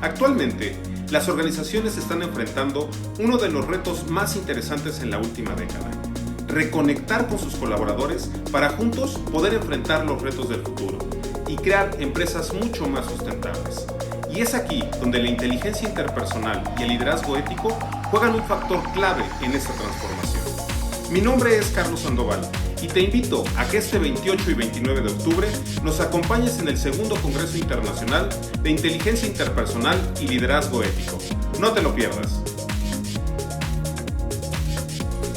Actualmente, las organizaciones están enfrentando uno de los retos más interesantes en la última década: reconectar con sus colaboradores para juntos poder enfrentar los retos del futuro y crear empresas mucho más sustentables. Y es aquí donde la inteligencia interpersonal y el liderazgo ético juegan un factor clave en esta transformación. Mi nombre es Carlos Sandoval y te invito a que este 28 y 29 de octubre nos acompañes en el segundo Congreso Internacional de Inteligencia Interpersonal y Liderazgo Ético. No te lo pierdas.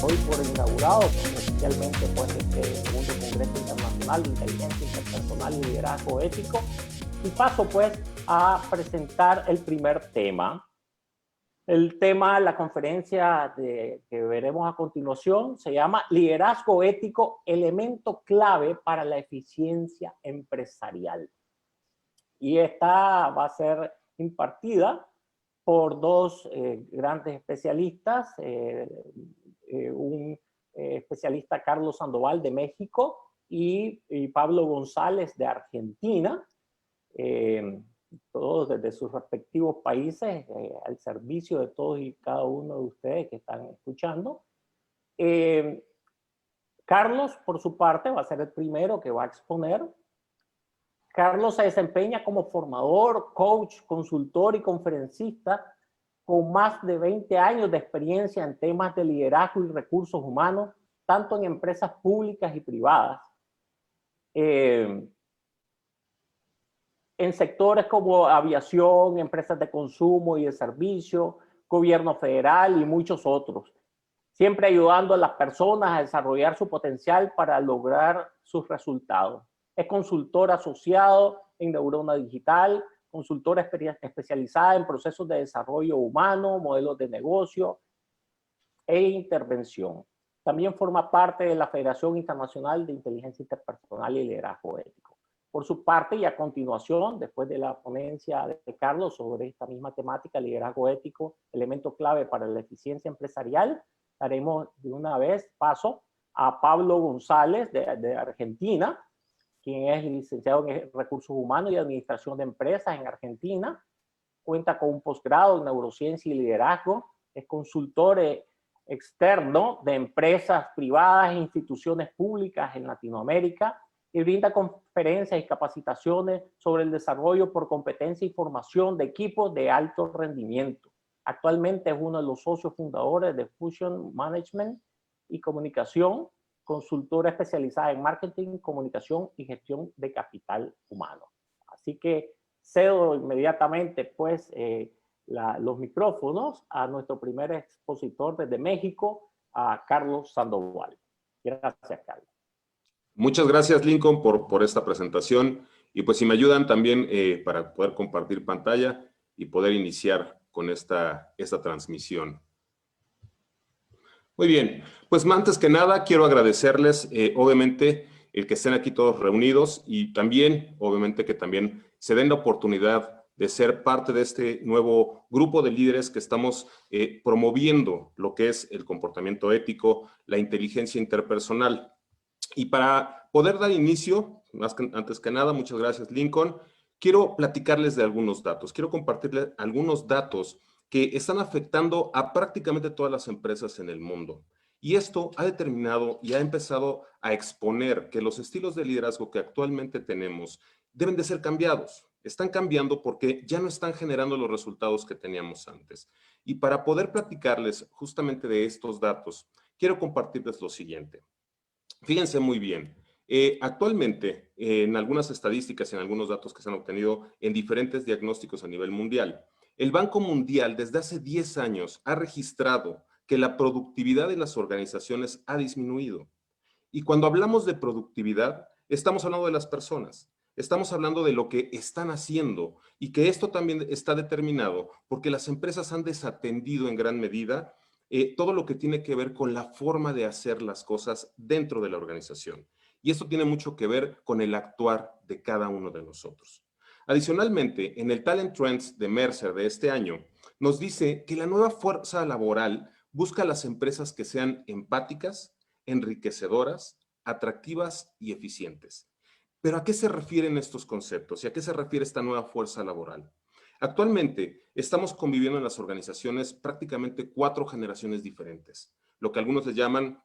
Hoy por inaugurado oficialmente este segundo Congreso Internacional de Inteligencia Interpersonal y Liderazgo Ético, y paso a presentar el primer tema. El tema, la conferencia que veremos a continuación, se llama Liderazgo Ético, elemento clave para la eficiencia empresarial. Y esta va a ser impartida por dos grandes especialistas, un especialista, Carlos Sandoval, de México, y Pablo González, de Argentina, todos desde sus respectivos países, al servicio de todos y cada uno de ustedes que están escuchando. Carlos, por su parte, va a ser el primero que va a exponer. Carlos se desempeña como formador, coach, consultor y conferencista con más de 20 años de experiencia en temas de liderazgo y recursos humanos, tanto en empresas públicas y privadas. En sectores como aviación, empresas de consumo y de servicio, gobierno federal y muchos otros, siempre ayudando a las personas a desarrollar su potencial para lograr sus resultados. Es consultor asociado en Neurona Digital, consultora especializada en procesos de desarrollo humano, modelos de negocio e intervención. También forma parte de la Federación Internacional de Inteligencia Interpersonal y Liderazgo Ético. Por su parte, y a continuación, después de la ponencia de Carlos sobre esta misma temática, liderazgo ético, elemento clave para la eficiencia empresarial, daremos de una vez paso a Pablo González de Argentina, quien es licenciado en Recursos Humanos y Administración de Empresas en Argentina, cuenta con un posgrado en Neurociencia y Liderazgo, es consultor externo de empresas privadas e instituciones públicas en Latinoamérica, y brinda conferencias y capacitaciones sobre el desarrollo por competencia y formación de equipos de alto rendimiento. Actualmente es uno de los socios fundadores de Fusion Management y Comunicación, consultora especializada en marketing, comunicación y gestión de capital humano. Así que cedo inmediatamente los micrófonos a nuestro primer expositor desde México, a Carlos Sandoval. Gracias, Carlos. Muchas gracias, Lincoln, por esta presentación. Y pues si me ayudan también para poder compartir pantalla y poder iniciar con esta transmisión. Muy bien, pues antes que nada quiero agradecerles, obviamente, el que estén aquí todos reunidos y también, obviamente, que también se den la oportunidad de ser parte de este nuevo grupo de líderes que estamos promoviendo lo que es el comportamiento ético, la inteligencia interpersonal. Y para poder dar inicio, antes que nada, muchas gracias, Lincoln, quiero platicarles de algunos datos. Quiero compartirles algunos datos que están afectando a prácticamente todas las empresas en el mundo. Y esto ha determinado y ha empezado a exponer que los estilos de liderazgo que actualmente tenemos deben de ser cambiados. Están cambiando porque ya no están generando los resultados que teníamos antes. Y para poder platicarles justamente de estos datos, quiero compartirles lo siguiente. Fíjense muy bien, actualmente en algunas estadísticas y en algunos datos que se han obtenido en diferentes diagnósticos a nivel mundial, el Banco Mundial desde hace 10 años ha registrado que la productividad de las organizaciones ha disminuido. Y cuando hablamos de productividad, estamos hablando de las personas, estamos hablando de lo que están haciendo y que esto también está determinado porque las empresas han desatendido en gran medida todo lo que tiene que ver con la forma de hacer las cosas dentro de la organización. Y esto tiene mucho que ver con el actuar de cada uno de nosotros. Adicionalmente, en el Talent Trends de Mercer de este año, nos dice que la nueva fuerza laboral busca a las empresas que sean empáticas, enriquecedoras, atractivas y eficientes. ¿Pero a qué se refieren estos conceptos y a qué se refiere esta nueva fuerza laboral? Actualmente estamos conviviendo en las organizaciones prácticamente 4 generaciones diferentes, lo que algunos les llaman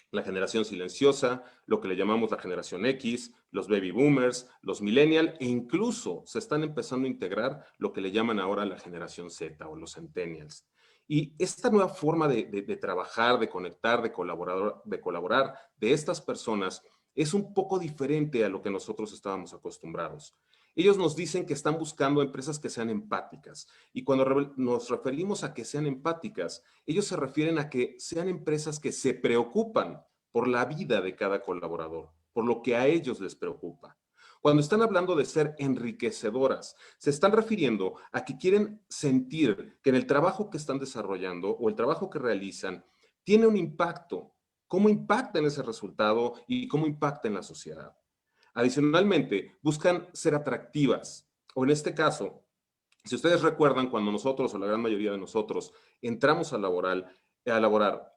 la generación silenciosa, lo que le llamamos la generación X, los baby boomers, los millennial, e incluso se están empezando a integrar lo que le llaman ahora la generación Z o los centennials. Y esta nueva forma de trabajar, de conectar, de colaborar de estas personas es un poco diferente a lo que nosotros estábamos acostumbrados. Ellos nos dicen que están buscando empresas que sean empáticas. Y cuando nos referimos a que sean empáticas, ellos se refieren a que sean empresas que se preocupan por la vida de cada colaborador, por lo que a ellos les preocupa. Cuando están hablando de ser enriquecedoras, se están refiriendo a que quieren sentir que en el trabajo que están desarrollando o el trabajo que realizan tiene un impacto. ¿Cómo impacta en ese resultado y cómo impacta en la sociedad? Adicionalmente, buscan ser atractivas, o en este caso, si ustedes recuerdan, cuando nosotros, o la gran mayoría de nosotros, entramos a laborar,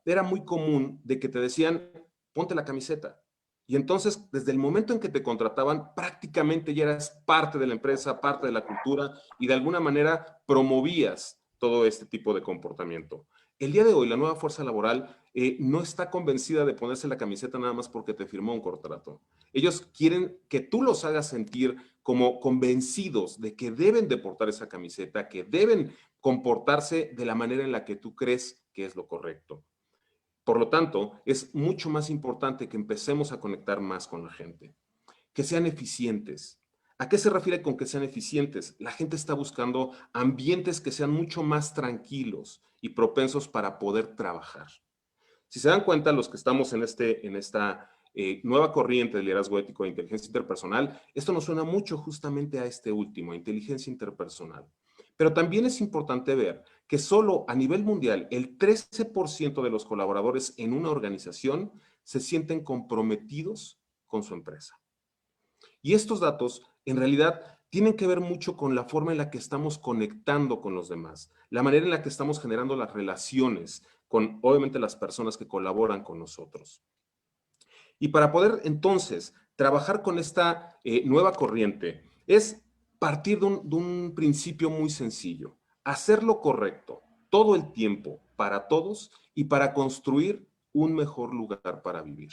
era muy común de que te decían, ponte la camiseta. Y entonces, desde el momento en que te contrataban, prácticamente ya eras parte de la empresa, parte de la cultura, y de alguna manera promovías todo este tipo de comportamiento. El día de hoy, la nueva fuerza laboral no está convencida de ponerse la camiseta nada más porque te firmó un contrato. Ellos quieren que tú los hagas sentir como convencidos de que deben de portar esa camiseta, que deben comportarse de la manera en la que tú crees que es lo correcto. Por lo tanto, es mucho más importante que empecemos a conectar más con la gente. Que sean eficientes. ¿A qué se refiere con que sean eficientes? La gente está buscando ambientes que sean mucho más tranquilos y propensos para poder trabajar. Si se dan cuenta, los que estamos en esta nueva corriente de liderazgo ético e inteligencia interpersonal, esto nos suena mucho justamente a este último, a inteligencia interpersonal. Pero también es importante ver que solo a nivel mundial el 13% de los colaboradores en una organización se sienten comprometidos con su empresa. Y estos datos, en realidad, tienen que ver mucho con la forma en la que estamos conectando con los demás, la manera en la que estamos generando las relaciones con, obviamente, las personas que colaboran con nosotros. Y para poder, entonces, trabajar con esta nueva corriente, es partir de un principio muy sencillo, hacer lo correcto todo el tiempo para todos y para construir un mejor lugar para vivir.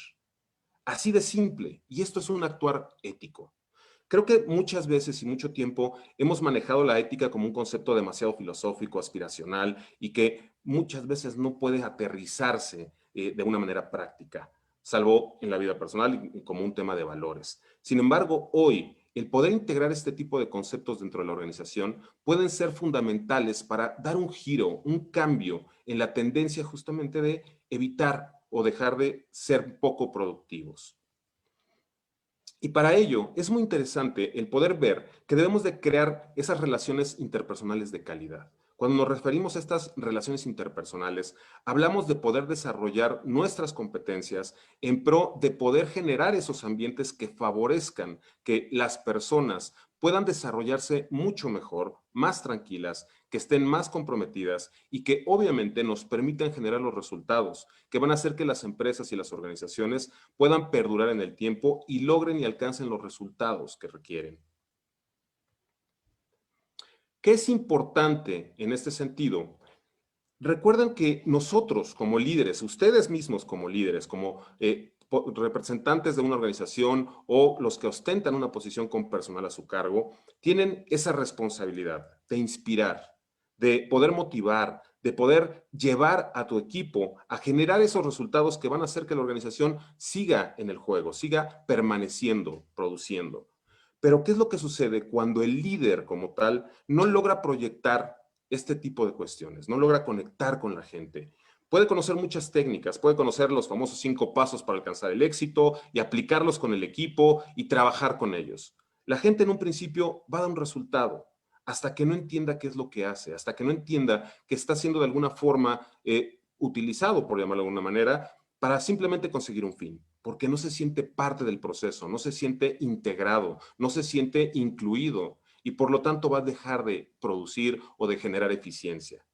Así de simple, y esto es un actuar ético. Creo que muchas veces y mucho tiempo hemos manejado la ética como un concepto demasiado filosófico, aspiracional, y que muchas veces no puede aterrizarse de una manera práctica, salvo en la vida personal y como un tema de valores. Sin embargo, hoy, el poder integrar este tipo de conceptos dentro de la organización pueden ser fundamentales para dar un giro, un cambio en la tendencia justamente de evitar o dejar de ser poco productivos. Y para ello es muy interesante el poder ver que debemos de crear esas relaciones interpersonales de calidad. Cuando nos referimos a estas relaciones interpersonales, hablamos de poder desarrollar nuestras competencias en pro de poder generar esos ambientes que favorezcan que las personas puedan desarrollarse mucho mejor, más tranquilas, que estén más comprometidas y que obviamente nos permitan generar los resultados que van a hacer que las empresas y las organizaciones puedan perdurar en el tiempo y logren y alcancen los resultados que requieren. ¿Qué es importante en este sentido? Recuerden que nosotros como líderes, ustedes mismos como líderes, como representantes de una organización o los que ostentan una posición con personal a su cargo, tienen esa responsabilidad de inspirar, de poder motivar, de poder llevar a tu equipo a generar esos resultados que van a hacer que la organización siga en el juego, siga permaneciendo, produciendo. Pero ¿qué es lo que sucede cuando el líder como tal no logra proyectar este tipo de cuestiones, no logra conectar con la gente? Puede conocer muchas técnicas, puede conocer los famosos 5 pasos para alcanzar el éxito y aplicarlos con el equipo y trabajar con ellos. La gente en un principio va a dar un resultado hasta que no entienda qué es lo que hace, hasta que no entienda que está siendo de alguna forma utilizado, por llamarlo de alguna manera, para simplemente conseguir un fin, porque no se siente parte del proceso, no se siente integrado, no se siente incluido y por lo tanto va a dejar de producir o de generar eficiencia.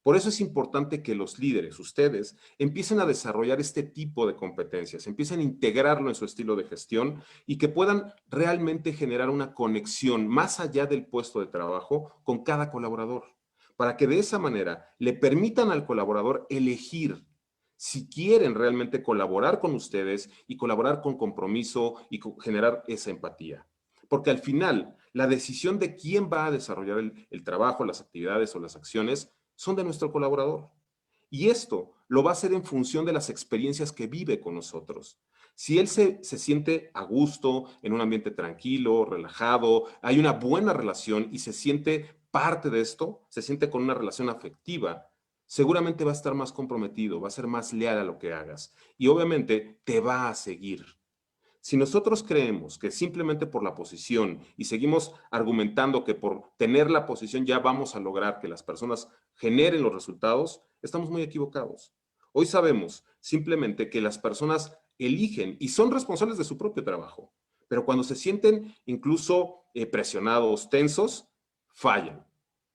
Por eso es importante que los líderes, ustedes, empiecen a desarrollar este tipo de competencias, empiecen a integrarlo en su estilo de gestión y que puedan realmente generar una conexión más allá del puesto de trabajo con cada colaborador, para que de esa manera le permitan al colaborador elegir si quieren realmente colaborar con ustedes y colaborar con compromiso y generar esa empatía. Porque al final, la decisión de quién va a desarrollar el trabajo, las actividades o las acciones son de nuestro colaborador. Y esto lo va a hacer en función de las experiencias que vive con nosotros. Si él se siente a gusto, en un ambiente tranquilo, relajado, hay una buena relación y se siente parte de esto, se siente con una relación afectiva, seguramente va a estar más comprometido, va a ser más leal a lo que hagas y obviamente te va a seguir. Si nosotros creemos que simplemente por la posición y seguimos argumentando que por tener la posición ya vamos a lograr que las personas generen los resultados, estamos muy equivocados. Hoy sabemos simplemente que las personas eligen y son responsables de su propio trabajo, pero cuando se sienten incluso presionados, tensos, fallan.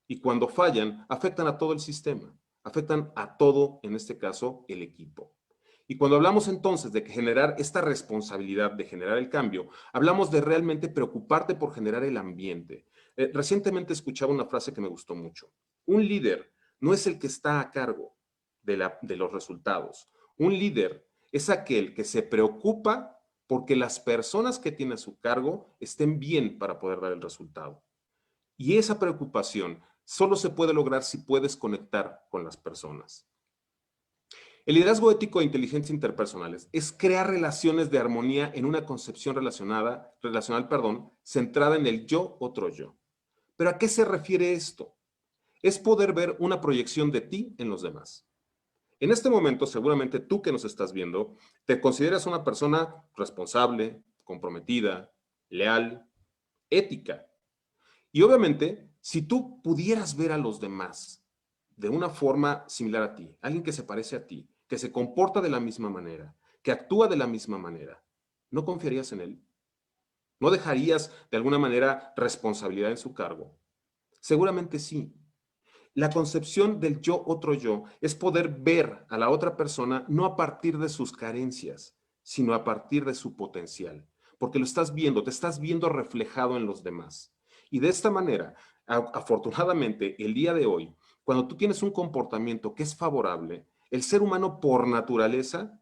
Y cuando fallan, afectan a todo el sistema, afectan a todo, en este caso, el equipo. Y cuando hablamos entonces de generar esta responsabilidad de generar el cambio, hablamos de realmente preocuparte por generar el ambiente. Recientemente escuchaba una frase que me gustó mucho. Un líder no es el que está a cargo de los resultados. Un líder es aquel que se preocupa porque las personas que tiene a su cargo estén bien para poder dar el resultado. Y esa preocupación solo se puede lograr si puedes conectar con las personas. El liderazgo ético e inteligencia interpersonales es crear relaciones de armonía en una concepción relacional, centrada en el yo, otro yo. ¿Pero a qué se refiere esto? Es poder ver una proyección de ti en los demás. En este momento, seguramente tú que nos estás viendo, te consideras una persona responsable, comprometida, leal, ética. Y obviamente, si tú pudieras ver a los demás de una forma similar a ti, alguien que se parece a ti, que se comporta de la misma manera, que actúa de la misma manera, ¿no confiarías en él? ¿No dejarías de alguna manera responsabilidad en su cargo? Seguramente sí. La concepción del yo, otro yo, es poder ver a la otra persona no a partir de sus carencias, sino a partir de su potencial. Porque lo estás viendo, te estás viendo reflejado en los demás. Y de esta manera, afortunadamente, el día de hoy, cuando tú tienes un comportamiento que es favorable, el ser humano por naturaleza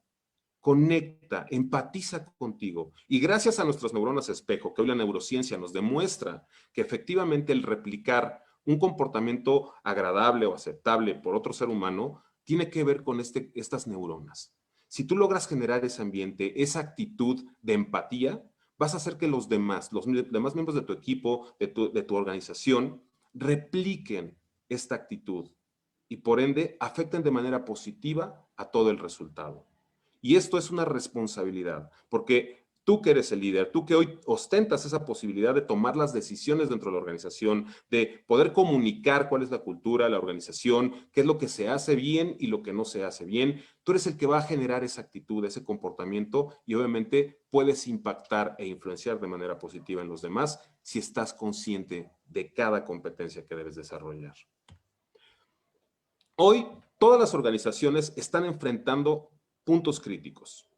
conecta, empatiza contigo. Y gracias a nuestras neuronas espejo, que hoy la neurociencia nos demuestra que efectivamente el replicar un comportamiento agradable o aceptable por otro ser humano tiene que ver con estas neuronas. Si tú logras generar ese ambiente, esa actitud de empatía, vas a hacer que los demás miembros de tu equipo, de tu organización, repliquen esta actitud y por ende afecten de manera positiva a todo el resultado. Y esto es una responsabilidad, porque tú que eres el líder, tú que hoy ostentas esa posibilidad de tomar las decisiones dentro de la organización, de poder comunicar cuál es la cultura, la organización, qué es lo que se hace bien y lo que no se hace bien, tú eres el que va a generar esa actitud, ese comportamiento y obviamente puedes impactar e influenciar de manera positiva en los demás si estás consciente de cada competencia que debes desarrollar. Hoy, todas las organizaciones están enfrentando puntos críticos: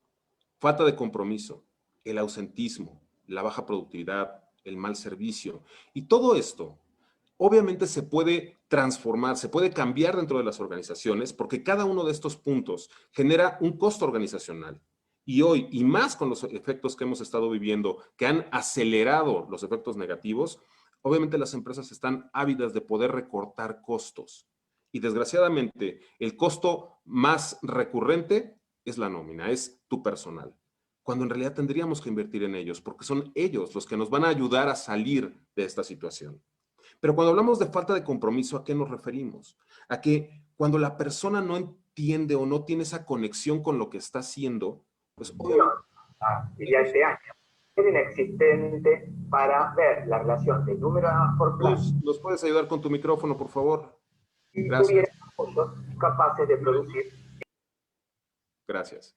falta de compromiso, el ausentismo, la baja productividad, el mal servicio. Y todo esto, obviamente, se puede transformar, se puede cambiar dentro de las organizaciones porque cada uno de estos puntos genera un costo organizacional. Y hoy, y más con los efectos que hemos estado viviendo, que han acelerado los efectos negativos, obviamente las empresas están ávidas de poder recortar costos. Y desgraciadamente, el costo más recurrente es la nómina, es tu personal, cuando en realidad tendríamos que invertir en ellos, porque son ellos los que nos van a ayudar a salir de esta situación. Pero cuando hablamos de falta de compromiso, ¿a qué nos referimos? A que cuando la persona no entiende o no tiene esa conexión con lo que está haciendo, pues obviamente... Y de este año era inexistente para ver la relación de número por plazo. ¿Nos puedes ayudar con tu micrófono, por favor? Y Gracias. tuviera apoyos capaces de producir. Gracias.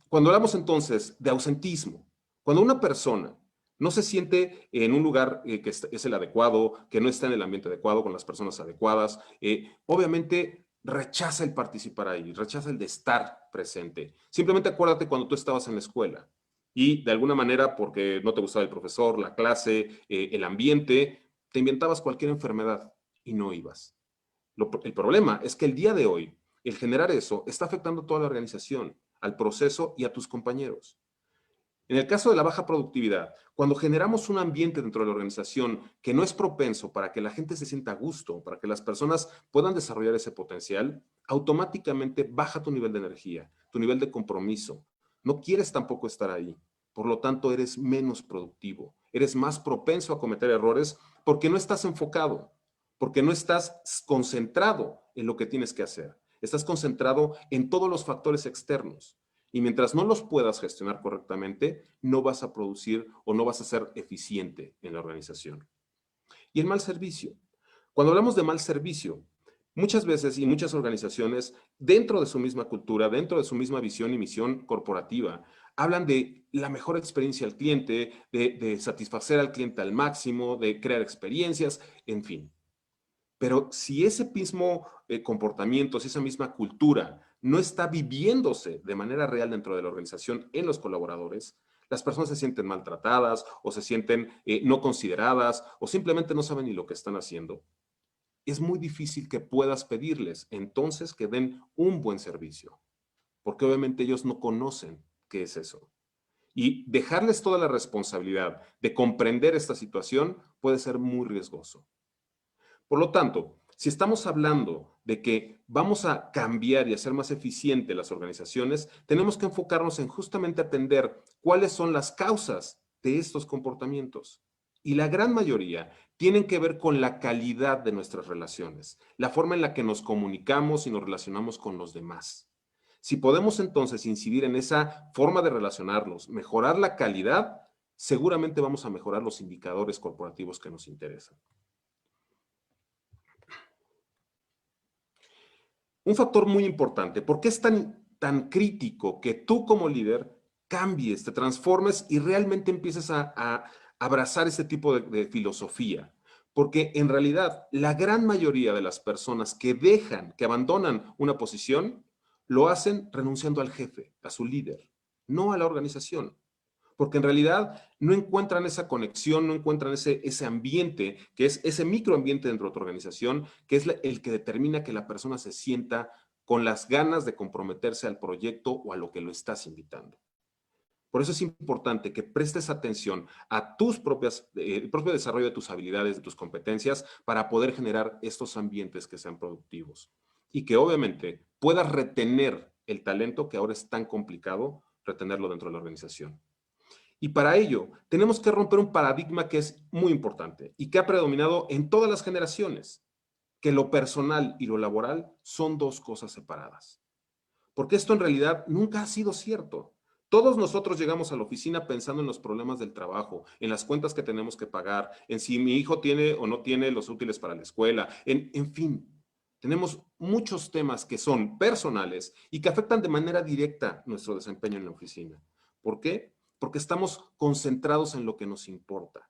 Cuando hablamos entonces de ausentismo, cuando una persona no se siente en un lugar que es el adecuado, que no está en el ambiente adecuado, con las personas adecuadas, obviamente rechaza el participar ahí, rechaza el de estar presente. Simplemente acuérdate cuando tú estabas en la escuela y de alguna manera, porque no te gustaba el profesor, la clase, el ambiente, te inventabas cualquier enfermedad y no ibas. El problema es que el día de hoy, el generar eso está afectando a toda la organización, al proceso y a tus compañeros. En el caso de la baja productividad, cuando generamos un ambiente dentro de la organización que no es propenso para que la gente se sienta a gusto, para que las personas puedan desarrollar ese potencial, automáticamente baja tu nivel de energía, tu nivel de compromiso. No quieres tampoco estar ahí. Por lo tanto, eres menos productivo, eres más propenso a cometer errores porque no estás enfocado, porque no estás concentrado en lo que tienes que hacer. Estás concentrado en todos los factores externos. Y mientras no los puedas gestionar correctamente, no vas a producir o no vas a ser eficiente en la organización. Y el mal servicio. Cuando hablamos de mal servicio, muchas veces y muchas organizaciones, dentro de su misma cultura, dentro de su misma visión y misión corporativa, hablan de la mejor experiencia al cliente, de satisfacer al cliente al máximo, de crear experiencias, en fin. Pero si ese mismo comportamiento, si esa misma cultura no está viviéndose de manera real dentro de la organización en los colaboradores, las personas se sienten maltratadas o se sienten no consideradas o simplemente no saben ni lo que están haciendo. Es muy difícil que puedas pedirles entonces que den un buen servicio, porque obviamente ellos no conocen qué es eso. Y dejarles toda la responsabilidad de comprender esta situación puede ser muy riesgoso. Por lo tanto, si estamos hablando de que vamos a cambiar y hacer más eficiente las organizaciones, tenemos que enfocarnos en justamente atender cuáles son las causas de estos comportamientos. Y la gran mayoría tienen que ver con la calidad de nuestras relaciones, la forma en la que nos comunicamos y nos relacionamos con los demás. Si podemos entonces incidir en esa forma de relacionarnos, mejorar la calidad, seguramente vamos a mejorar los indicadores corporativos que nos interesan. Un factor muy importante, ¿por qué es tan crítico que tú como líder cambies, te transformes y realmente empieces a abrazar este tipo de filosofía? Porque en realidad la gran mayoría de las personas que abandonan una posición, lo hacen renunciando al jefe, a su líder, no a la organización. Porque en realidad no encuentran esa conexión, no encuentran ese ambiente, que es ese microambiente dentro de tu organización, que es el que determina que la persona se sienta con las ganas de comprometerse al proyecto o a lo que lo estás invitando. Por eso es importante que prestes atención a el propio desarrollo de tus habilidades, de tus competencias, para poder generar estos ambientes que sean productivos. Y que obviamente puedas retener el talento que ahora es tan complicado retenerlo dentro de la organización. Y para ello, tenemos que romper un paradigma que es muy importante y que ha predominado en todas las generaciones, que lo personal y lo laboral son dos cosas separadas. Porque esto en realidad nunca ha sido cierto. Todos nosotros llegamos a la oficina pensando en los problemas del trabajo, en las cuentas que tenemos que pagar, en si mi hijo tiene o no tiene los útiles para la escuela, en fin. Tenemos muchos temas que son personales y que afectan de manera directa nuestro desempeño en la oficina. ¿Por qué? Porque estamos concentrados en lo que nos importa.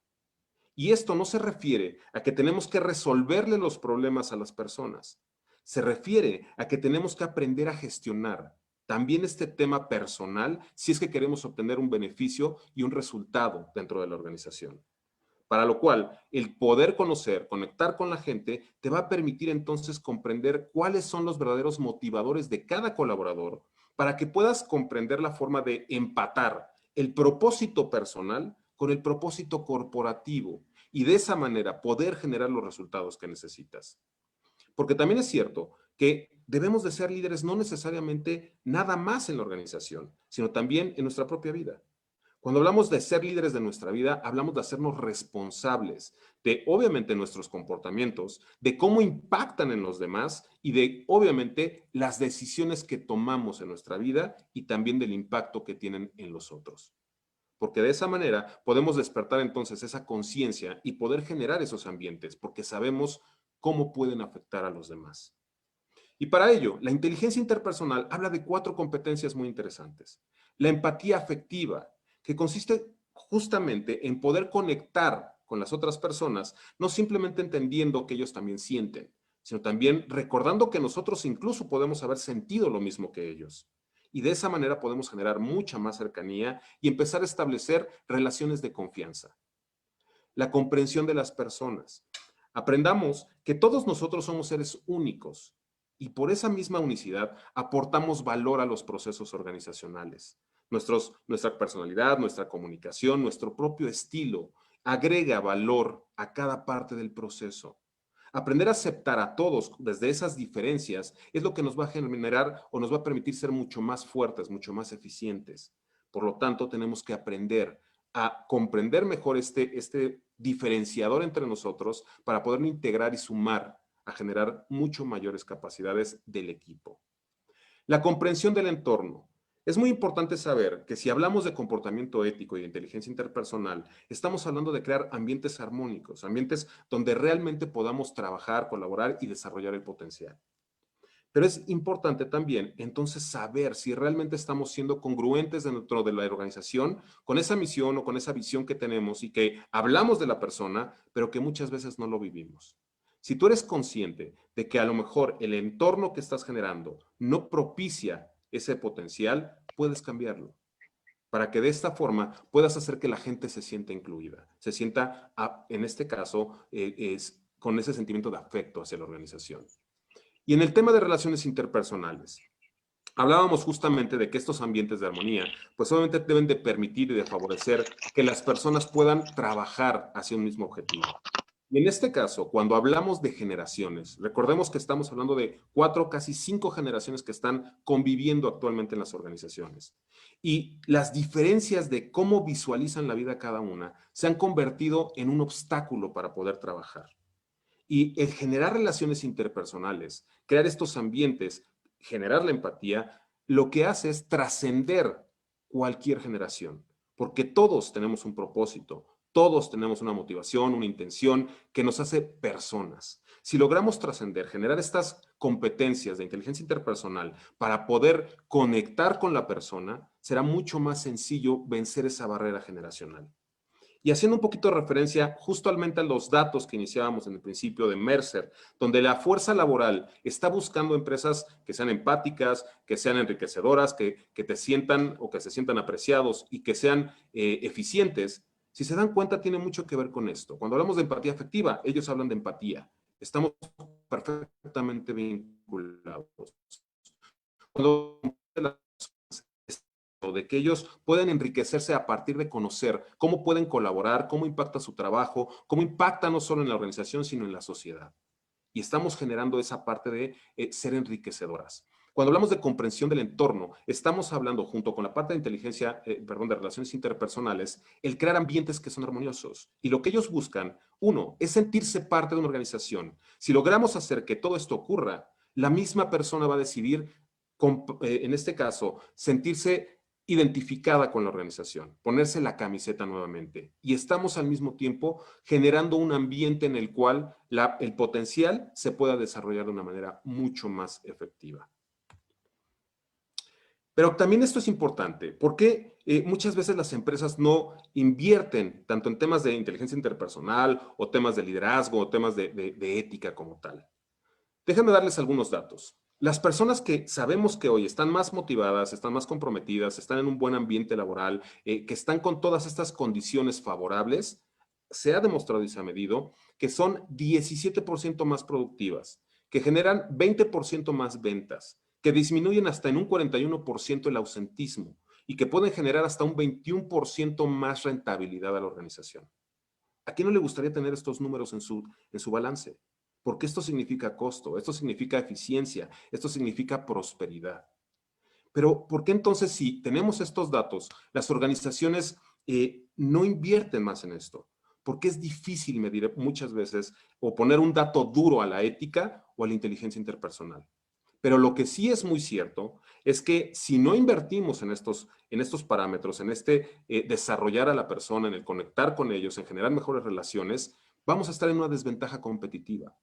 Y esto no se refiere a que tenemos que resolverle los problemas a las personas. Se refiere a que tenemos que aprender a gestionar también este tema personal si es que queremos obtener un beneficio y un resultado dentro de la organización. Para lo cual, el poder conocer, conectar con la gente, te va a permitir entonces comprender cuáles son los verdaderos motivadores de cada colaborador para que puedas comprender la forma de empatar el propósito personal con el propósito corporativo y de esa manera poder generar los resultados que necesitas. Porque también es cierto que debemos de ser líderes no necesariamente nada más en la organización, sino también en nuestra propia vida. Cuando hablamos de ser líderes de nuestra vida, hablamos de hacernos responsables de, obviamente, nuestros comportamientos, de cómo impactan en los demás y de, obviamente, las decisiones que tomamos en nuestra vida y también del impacto que tienen en los otros. Porque de esa manera podemos despertar entonces esa conciencia y poder generar esos ambientes, porque sabemos cómo pueden afectar a los demás. Y para ello, la inteligencia interpersonal habla de 4 competencias muy interesantes. La empatía afectiva, que consiste justamente en poder conectar con las otras personas, no simplemente entendiendo que ellos también sienten, sino también recordando que nosotros incluso podemos haber sentido lo mismo que ellos. Y de esa manera podemos generar mucha más cercanía y empezar a establecer relaciones de confianza. La comprensión de las personas. Aprendamos que todos nosotros somos seres únicos y por esa misma unicidad aportamos valor a los procesos organizacionales. Nuestra personalidad, nuestra comunicación, nuestro propio estilo agrega valor a cada parte del proceso. Aprender a aceptar a todos desde esas diferencias es lo que nos va a generar o nos va a permitir ser mucho más fuertes, mucho más eficientes. Por lo tanto, tenemos que aprender a comprender mejor este diferenciador entre nosotros para poder integrar y sumar a generar mucho mayores capacidades del equipo. La comprensión del entorno. Es muy importante saber que si hablamos de comportamiento ético y de inteligencia interpersonal, estamos hablando de crear ambientes armónicos, ambientes donde realmente podamos trabajar, colaborar y desarrollar el potencial. Pero es importante también entonces saber si realmente estamos siendo congruentes dentro de la organización con esa misión o con esa visión que tenemos y que hablamos de la persona, pero que muchas veces no lo vivimos. Si tú eres consciente de que a lo mejor el entorno que estás generando no propicia ese potencial, puedes cambiarlo para que de esta forma puedas hacer que la gente se sienta incluida, se sienta, en este caso, con ese sentimiento de afecto hacia la organización. Y en el tema de relaciones interpersonales, hablábamos justamente de que estos ambientes de armonía, pues obviamente deben de permitir y de favorecer que las personas puedan trabajar hacia un mismo objetivo. Y en este caso, cuando hablamos de generaciones, recordemos que estamos hablando de 4, casi 5 generaciones que están conviviendo actualmente en las organizaciones. Y las diferencias de cómo visualizan la vida cada una se han convertido en un obstáculo para poder trabajar. Y el generar relaciones interpersonales, crear estos ambientes, generar la empatía, lo que hace es trascender cualquier generación, porque todos tenemos un propósito, todos tenemos una motivación, una intención que nos hace personas. Si logramos trascender, generar estas competencias de inteligencia interpersonal para poder conectar con la persona, será mucho más sencillo vencer esa barrera generacional. Y haciendo un poquito de referencia justamente a los datos que iniciábamos en el principio de Mercer, donde la fuerza laboral está buscando empresas que sean empáticas, que sean enriquecedoras, que te sientan o que se sientan apreciados y que sean eficientes. Si se dan cuenta, tiene mucho que ver con esto. Cuando hablamos de empatía afectiva, ellos hablan de empatía. Estamos perfectamente vinculados. Cuando de que ellos pueden enriquecerse a partir de conocer cómo pueden colaborar, cómo impacta su trabajo, cómo impacta no solo en la organización, sino en la sociedad. Y estamos generando esa parte de ser enriquecedoras. Cuando hablamos de comprensión del entorno, estamos hablando junto con la parte de inteligencia, de relaciones interpersonales, el crear ambientes que son armoniosos. Y lo que ellos buscan, uno, es sentirse parte de una organización. Si logramos hacer que todo esto ocurra, la misma persona va a decidir, en este caso, sentirse identificada con la organización, ponerse la camiseta nuevamente. Y estamos al mismo tiempo generando un ambiente en el cual el potencial se pueda desarrollar de una manera mucho más efectiva. Pero también esto es importante, porque muchas veces las empresas no invierten tanto en temas de inteligencia interpersonal o temas de liderazgo o temas de ética como tal. Déjenme darles algunos datos. Las personas que sabemos que hoy están más motivadas, están más comprometidas, están en un buen ambiente laboral, que están con todas estas condiciones favorables, se ha demostrado y se ha medido que son 17% más productivas, que generan 20% más ventas, que disminuyen hasta en un 41% el ausentismo y que pueden generar hasta un 21% más rentabilidad a la organización. ¿A quién no le gustaría tener estos números en su balance? Porque esto significa costo, esto significa eficiencia, esto significa prosperidad. Pero, ¿por qué entonces si tenemos estos datos, las organizaciones no invierten más en esto? Porque es difícil medir muchas veces o poner un dato duro a la ética o a la inteligencia interpersonal. Pero lo que sí es muy cierto es que si no invertimos en estos parámetros, en desarrollar a la persona, en el conectar con ellos, en generar mejores relaciones, vamos a estar en una desventaja competitiva.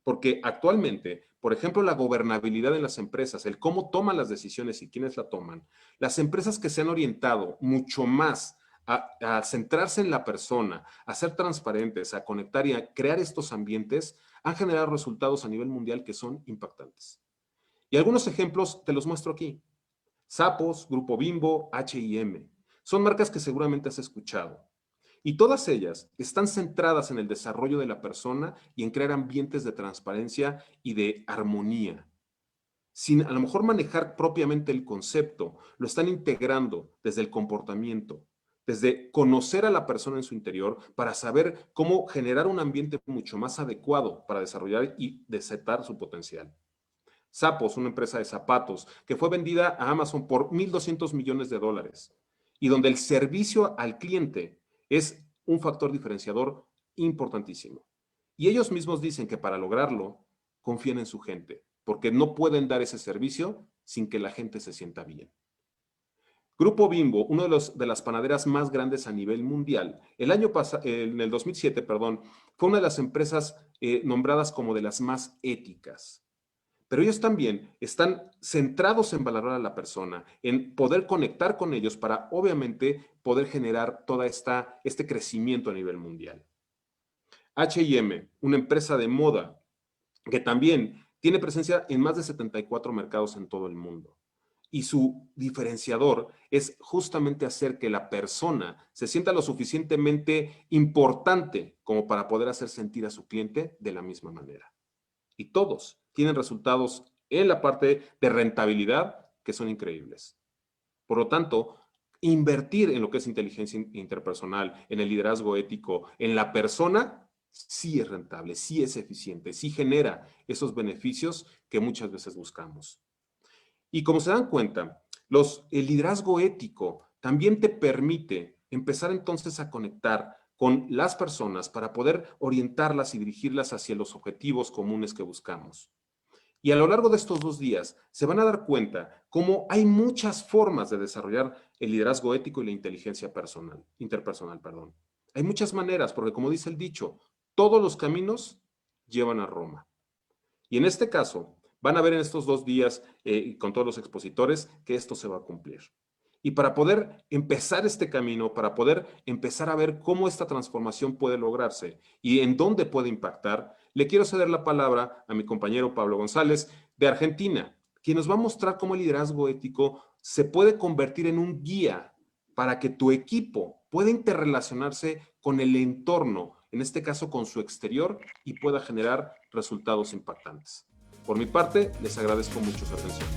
Porque actualmente, por ejemplo, la gobernabilidad en las empresas, el cómo toman las decisiones y quiénes la toman, las empresas que se han orientado mucho más a centrarse en la persona, a ser transparentes, a conectar y a crear estos ambientes, han generado resultados a nivel mundial que son impactantes. Y algunos ejemplos te los muestro aquí. Zappos, Grupo Bimbo, H&M. Son marcas que seguramente has escuchado. Y todas ellas están centradas en el desarrollo de la persona y en crear ambientes de transparencia y de armonía. Sin a lo mejor manejar propiamente el concepto, lo están integrando desde el comportamiento, desde conocer a la persona en su interior para saber cómo generar un ambiente mucho más adecuado para desarrollar y desatar su potencial. Zappos, una empresa de zapatos que fue vendida a Amazon por $1,200 millones y donde el servicio al cliente es un factor diferenciador importantísimo. Y ellos mismos dicen que para lograrlo confían en su gente, porque no pueden dar ese servicio sin que la gente se sienta bien. Grupo Bimbo, uno de las panaderas más grandes a nivel mundial, en el 2007, fue una de las empresas nombradas como de las más éticas. Pero ellos también están centrados en valorar a la persona, en poder conectar con ellos para, obviamente, poder generar todo este crecimiento a nivel mundial. H&M, una empresa de moda que también tiene presencia en más de 74 mercados en todo el mundo. Y su diferenciador es justamente hacer que la persona se sienta lo suficientemente importante como para poder hacer sentir a su cliente de la misma manera. Y todos tienen resultados en la parte de rentabilidad que son increíbles. Por lo tanto, invertir en lo que es inteligencia interpersonal, en el liderazgo ético, en la persona, sí es rentable, sí es eficiente, sí genera esos beneficios que muchas veces buscamos. Y como se dan cuenta, el liderazgo ético también te permite empezar entonces a conectar con las personas para poder orientarlas y dirigirlas hacia los objetivos comunes que buscamos. Y a lo largo de estos 2 días se van a dar cuenta cómo hay muchas formas de desarrollar el liderazgo ético y la inteligencia interpersonal. Hay muchas maneras, porque como dice el dicho, todos los caminos llevan a Roma. Y en este caso, van a ver en estos 2 días con todos los expositores que esto se va a cumplir. Y para poder empezar este camino, para poder empezar a ver cómo esta transformación puede lograrse y en dónde puede impactar, le quiero ceder la palabra a mi compañero Pablo González de Argentina, quien nos va a mostrar cómo el liderazgo ético se puede convertir en un guía para que tu equipo pueda interrelacionarse con el entorno, en este caso con su exterior, y pueda generar resultados impactantes. Por mi parte, les agradezco mucho su atención.